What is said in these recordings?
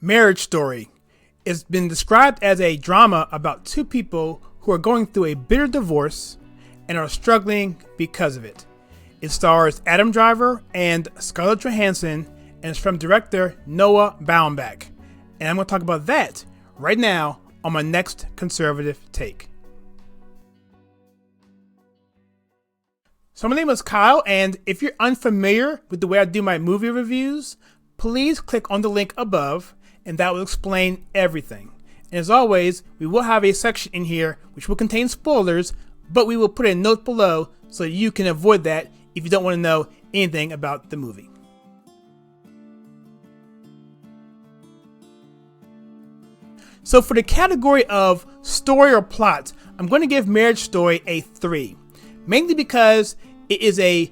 Marriage Story. It's been described as a drama about two people who are going through a bitter divorce and are struggling because of it. It stars Adam Driver and Scarlett Johansson and is from director Noah Baumbach. And I'm going to talk about that right now on my next conservative take. So my name is Kyle, and if you're unfamiliar with the way I do my movie reviews, please click on the link above and that will explain everything. And as always, we will have a section in here which will contain spoilers, but we will put a note below so you can avoid that if you don't want to know anything about the movie. So for the category of story or plot, I'm going to give Marriage Story a 3. Mainly because it is a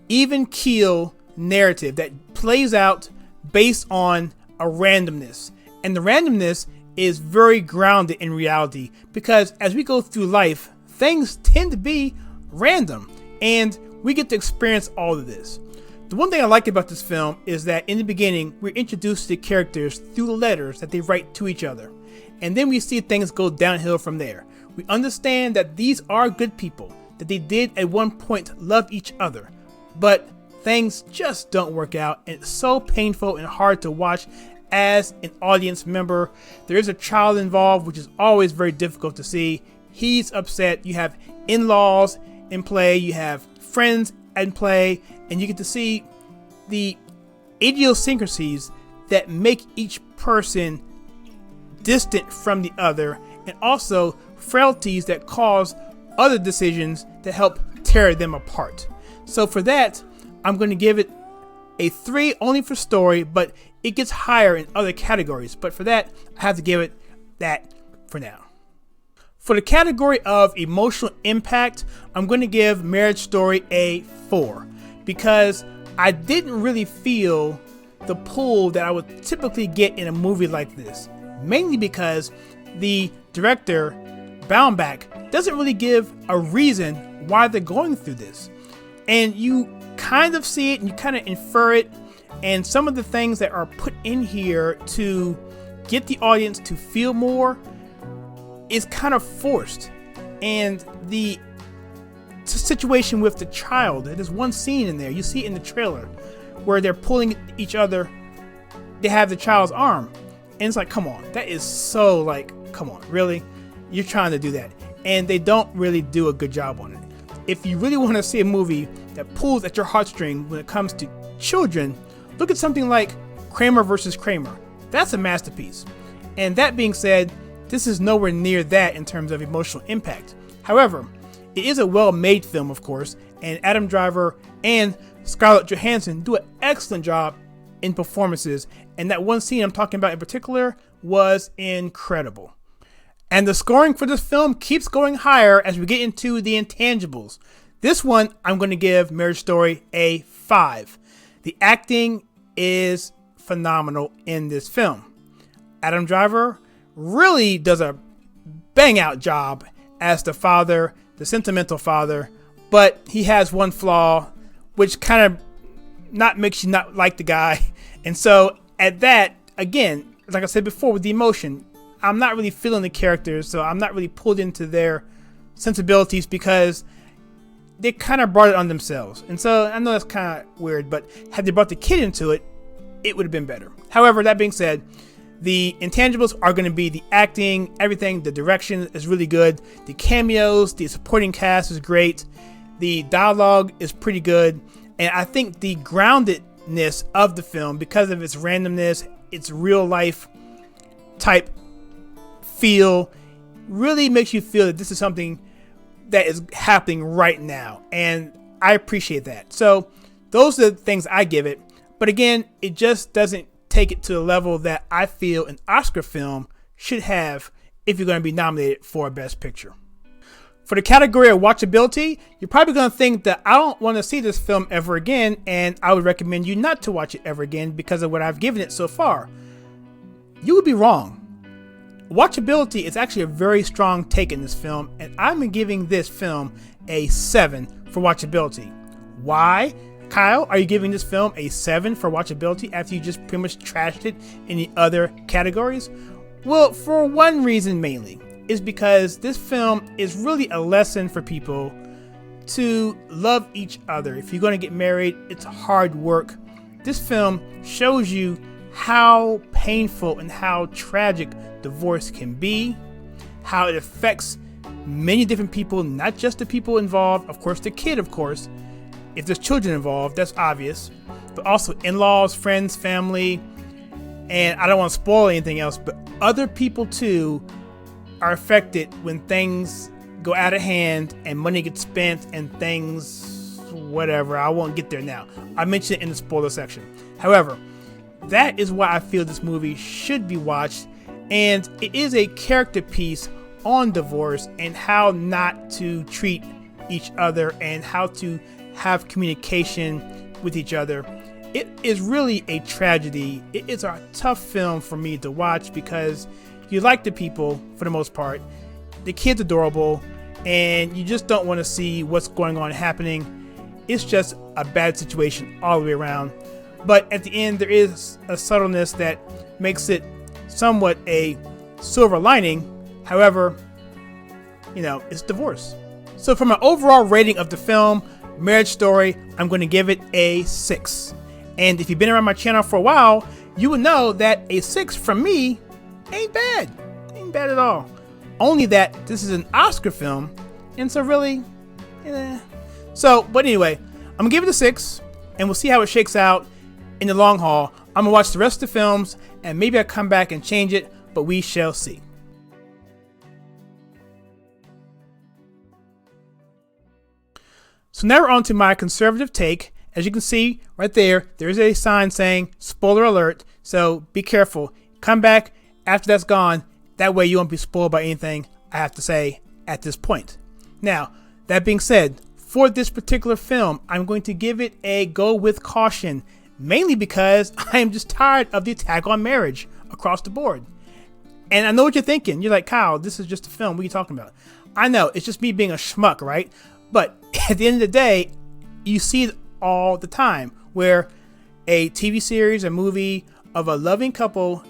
even keel narrative that plays out based on a randomness. And the randomness is very grounded in reality because as we go through life, things tend to be random and we get to experience all of this. The one thing I like about this film is that in the beginning, we're introduced to the characters through the letters that they write to each other. And then we see things go downhill from there. We understand that these are good people, that they did at one point love each other, but things just don't work out, and it's so painful and hard to watch as an audience member. There is a child involved, which is always very difficult to see. He's upset. You have in-laws in play, you have friends in play, and you get to see the idiosyncrasies that make each person distant from the other, and also frailties that cause other decisions that help tear them apart. So for that, I'm going to give it a 3 only for story, but it gets higher in other categories. But for that, I have to give it that for now. For the category of emotional impact, I'm going to give Marriage Story a 4 because I didn't really feel the pull that I would typically get in a movie like this. Mainly because the director, Baumbach, doesn't really give a reason why they're going through this. And you kind of see it and you kind of infer it. And some of the things that are put in here to get the audience to feel more is kind of forced. And the situation with the child, there's one scene in there, you see it in the trailer, where they're pulling each other, they have the child's arm. And it's like, come on, that is so like, come on, really? You're trying to do that. And they don't really do a good job on it. If you really want to see a movie that pulls at your heartstring when it comes to children, look at something like Kramer versus Kramer. That's a masterpiece. And that being said, this is nowhere near that in terms of emotional impact. However, it is a well-made film, of course, and Adam Driver and Scarlett Johansson do an excellent job in performances, and that one scene I'm talking about in particular was incredible. And the scoring for this film keeps going higher as we get into the intangibles. This one, I'm going to give Marriage Story a 5. The acting is phenomenal in this film. Adam Driver really does a bang out job as the father, the sentimental father, but he has one flaw, which kind of not makes you not like the guy. And so at that, again, like I said before with the emotion, I'm not really feeling the characters, so I'm not really pulled into their sensibilities because they kind of brought it on themselves. And so I know that's kind of weird, but had they brought the kid into it, it would have been better. However, that being said, the intangibles are going to be the acting, everything. The direction is really good. The cameos, the supporting cast is great. The dialogue is pretty good. And I think the groundedness of the film, because of its randomness, its real life type feel, really makes you feel that this is something that is happening right now. And I appreciate that. So those are the things I give it. But again, it just doesn't take it to the level that I feel an Oscar film should have if you're going to be nominated for a Best Picture. For the category of watchability, you're probably going to think that I don't want to see this film ever again, and I would recommend you not to watch it ever again because of what I've given it so far. You would be wrong. Watchability is actually a very strong take in this film, and I'm giving this film a 7 for watchability. Why? Kyle, are you giving this film a 7 for watchability after you just pretty much trashed it in the other categories? Well, for one reason mainly, is because this film is really a lesson for people to love each other. If you're going to get married, it's hard work. This film shows you how painful and how tragic divorce can be, how it affects many different people, not just the people involved, of course, the kid, of course. If there's children involved, that's obvious, but also in-laws, friends, family, and I don't want to spoil anything else, but other people too are affected when things go out of hand and money gets spent and things, whatever. I won't get there now. I mentioned it in the spoiler section. However, that is why I feel this movie should be watched, and it is a character piece on divorce and how not to treat each other and how to have communication with each other. It is really a tragedy. It is a tough film for me to watch because you like the people for the most part. The kid's adorable and you just don't want to see what's going on happening. It's just a bad situation all the way around. But at the end, there is a subtleness that makes it somewhat a silver lining. However, it's divorce. So for my overall rating of the film, Marriage Story, I'm going to give it a 6. And if you've been around my channel for a while, you would know that a 6 from me ain't bad. Ain't bad at all. Only that this is an Oscar film, and so really, but anyway, I'm going to give it a 6, and we'll see how it shakes out in the long haul. I'm going to watch the rest of the films, and maybe I'll come back and change it, but we shall see. So now we're on to my conservative take. As you can see right there, there's a sign saying spoiler alert. So be careful. Come back after that's gone. That way you won't be spoiled by anything I have to say at this point. Now, that being said, for this particular film, I'm going to give it a go with caution, mainly because I am just tired of the attack on marriage across the board. And I know what you're thinking. You're like, Kyle, this is just a film. What are you talking about? I know, it's just me being a schmuck, right? But at the end of the day, you see it all the time where a TV series, a movie of a loving couple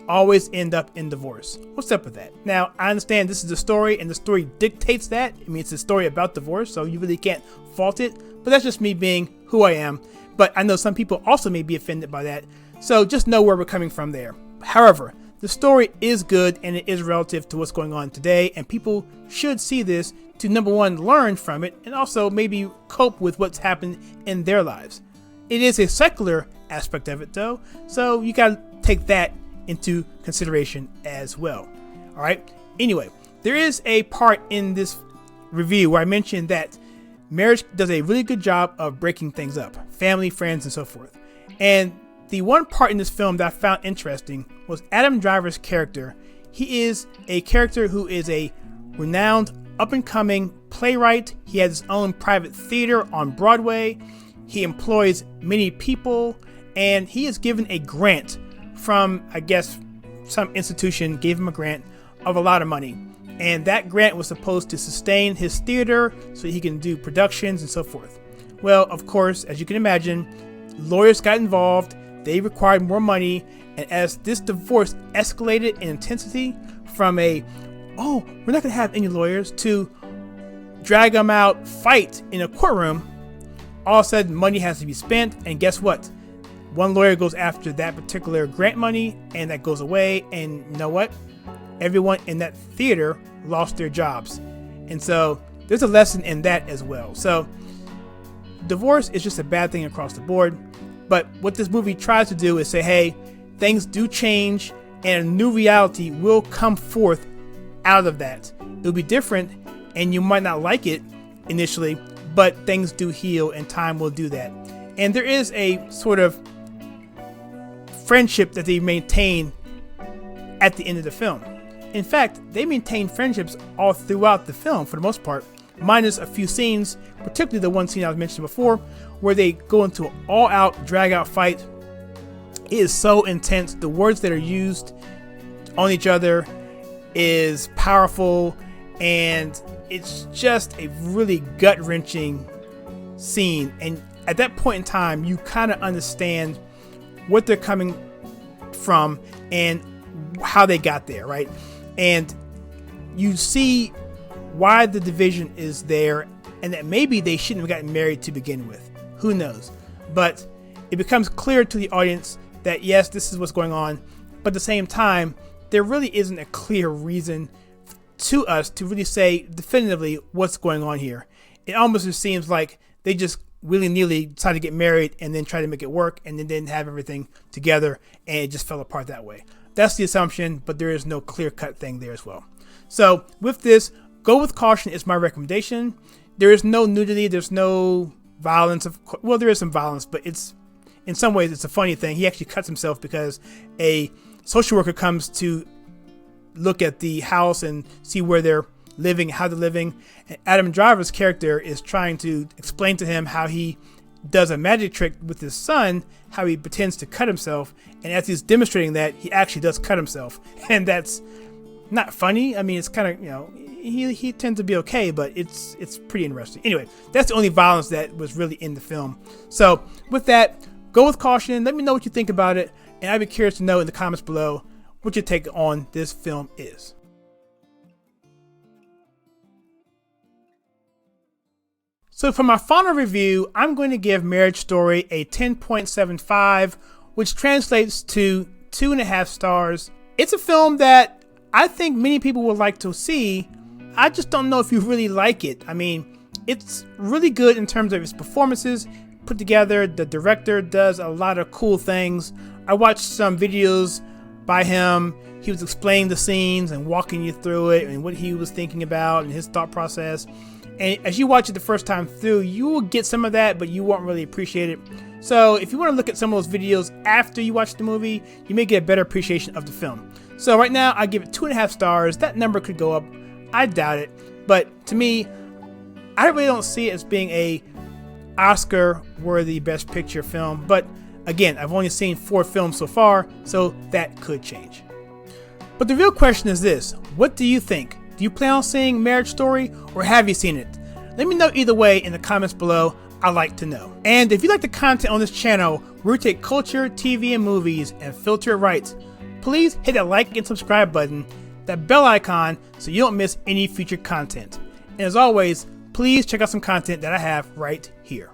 always end up in divorce. What's up with that? Now, I understand this is a story and the story dictates that. I mean, it's a story about divorce, so you really can't fault it. But that's just me being who I am. But I know some people also may be offended by that. So just know where we're coming from there. However, the story is good and it is relative to what's going on today. And people should see this to, number one, learn from it, and also maybe cope with what's happened in their lives. It is a secular aspect of it though, so you gotta take that into consideration as well. All right. Anyway, there is a part in this review where I mentioned that marriage does a really good job of breaking things up, family, friends, and so forth. And the one part in this film that I found interesting was Adam Driver's character. He is a character who is a renowned up-and-coming playwright. He has his own private theater on Broadway. He employs many people, and he is given a grant from, I guess, some institution gave him a grant of a lot of money. And that grant was supposed to sustain his theater so he can do productions and so forth. Well, of course, as you can imagine, lawyers got involved. They required more money. And as this divorce escalated in intensity from we're not going to have any lawyers, to drag them out, fight in a courtroom, all of a sudden money has to be spent. And guess what? One lawyer goes after that particular grant money and that goes away. And you know what? Everyone in that theater lost their jobs. And so there's a lesson in that as well. So divorce is just a bad thing across the board. But what this movie tries to do is say, hey, things do change and a new reality will come forth out of that. It'll be different and you might not like it initially, but things do heal and time will do that. And there is a sort of friendship that they maintain at the end of the film. In fact, they maintain friendships all throughout the film for the most part, minus a few scenes, particularly the one scene I was mentioning before, where they go into an all-out, drag-out fight. It is so intense. The words that are used on each other is powerful, and it's just a really gut-wrenching scene. And at that point in time, you kind of understand what they're coming from and how they got there, right? And you see why the division is there, and that maybe they shouldn't have gotten married to begin with. Who knows? But it becomes clear to the audience that yes, this is what's going on, but at the same time, there really isn't a clear reason to us to really say definitively what's going on here. It almost just seems like they just willy-nilly decided to get married and then try to make it work and then didn't have everything together and it just fell apart that way. That's the assumption, but there is no clear-cut thing there as well. So with this, go with caution is my recommendation. There is no nudity, there's no violence. Well, there is some violence, but it's in some ways it's a funny thing. He actually cuts himself because a social worker comes to look at the house and see where they're living, how they're living. And Adam Driver's character is trying to explain to him how he does a magic trick with his son, how he pretends to cut himself. And as he's demonstrating that, he actually does cut himself. And that's not funny. I mean, it's kind of, he tends to be okay, but it's pretty interesting. Anyway, that's the only violence that was really in the film. So with that, go with caution. Let me know what you think about it. And I'd be curious to know in the comments below what your take on this film is. So for my final review, I'm going to give Marriage Story a 10.75, which translates to 2.5 stars. It's a film that I think many people would like to see. I just don't know if you really like it. I mean, it's really good in terms of its performances put together. The director does a lot of cool things. I watched some videos by him. He was explaining the scenes and walking you through it and what he was thinking about and his thought process. And as you watch it the first time through, you will get some of that, but you won't really appreciate it. So if you want to look at some of those videos after you watch the movie, you may get a better appreciation of the film. So right now, I give it 2.5 stars. That number could go up. I doubt it. But to me, I really don't see it as being a Oscar-worthy Best Picture film. But again, I've only seen 4 films so far, so that could change. But the real question is this: what do you think? Do you plan on seeing Marriage Story, or have you seen it? Let me know either way in the comments below. I'd like to know. And if you like the content on this channel, where we take culture, TV, and movies and filter it right, please hit that like and subscribe button, that bell icon, so you don't miss any future content. And as always, please check out some content that I have right here.